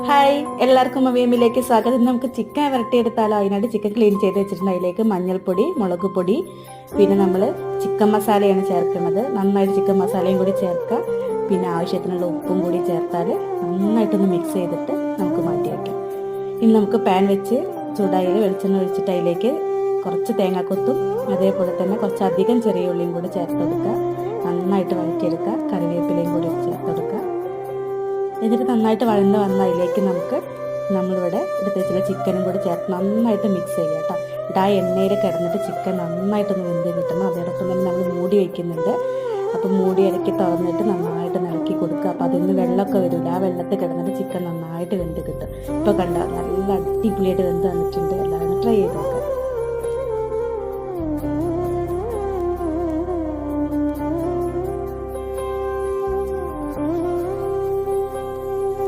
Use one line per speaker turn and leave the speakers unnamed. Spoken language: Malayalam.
ഹായ്, എല്ലാവർക്കും അവിയമ്മിലേക്ക് സ്വാഗതം. നമുക്ക് ചിക്കൻ വരട്ടിയെടുത്താലോ? അതിനായിട്ട് ചിക്കൻ ക്ലീൻ ചെയ്ത് വെച്ചിട്ടുണ്ട്. അതിലേക്ക് മഞ്ഞൾപ്പൊടി, മുളക് പൊടി, പിന്നെ നമ്മൾ ചിക്കൻ മസാലയാണ് ചേർക്കുന്നത്. നന്നായിട്ട് ചിക്കൻ മസാലയും കൂടി ചേർക്കുക. പിന്നെ ആവശ്യത്തിനുള്ള ഉപ്പും കൂടി ചേർത്താൽ നന്നായിട്ടൊന്ന് മിക്സ് ചെയ്തിട്ട് നമുക്ക് മാറ്റി വയ്ക്കാം. ഇനി നമുക്ക് പാൻ വെച്ച് ചൂടായാൽ വെളിച്ചെണ്ണ ഒഴിച്ചിട്ട് അതിലേക്ക് കുറച്ച് തേങ്ങാക്കൊത്തും അതേപോലെ തന്നെ കുറച്ചധികം ചെറിയ ഉള്ളിയും കൂടി ചേർത്തെടുക്കുക. നന്നായിട്ട് വഴറ്റിയെടുക്കുക. കറിവേപ്പിലയും കൂടി ചേർത്തെടുക്കുക. എന്നിട്ട് നന്നായിട്ട് വഴന്ന് വന്ന അതിലേക്ക് നമ്മളിവിടെ എടുത്ത് വെച്ചുള്ള ചിക്കനും കൂടി ചേർത്ത് നന്നായിട്ട് മിക്സ് ചെയ്യുക കേട്ടോ. എന്നിട്ട് ആ എണ്ണയിൽ കിടന്നിട്ട് ചിക്കൻ നന്നായിട്ടൊന്ന് വെന്ത് കിട്ടണം. അതോടൊപ്പം തന്നെ നമ്മൾ മൂടി വയ്ക്കുന്നുണ്ട്. അപ്പം മൂടി ഇടയ്ക്ക് തുറന്നിട്ട് നന്നായിട്ട് നിലക്കി കൊടുക്കുക. അപ്പോൾ അതിൽ നിന്ന് വെള്ളമൊക്കെ വരില്ല. ആ വെള്ളത്തിൽ കിടന്നിട്ട് ചിക്കൻ നന്നായിട്ട് വെന്ത് കിട്ടും. ഇപ്പോൾ കണ്ടോ, നല്ല അടിപൊളിയായിട്ട് വെന്ത് വന്നിട്ടുണ്ട്. എല്ലാവരും ട്രൈ ചെയ്ത് നോക്കാം.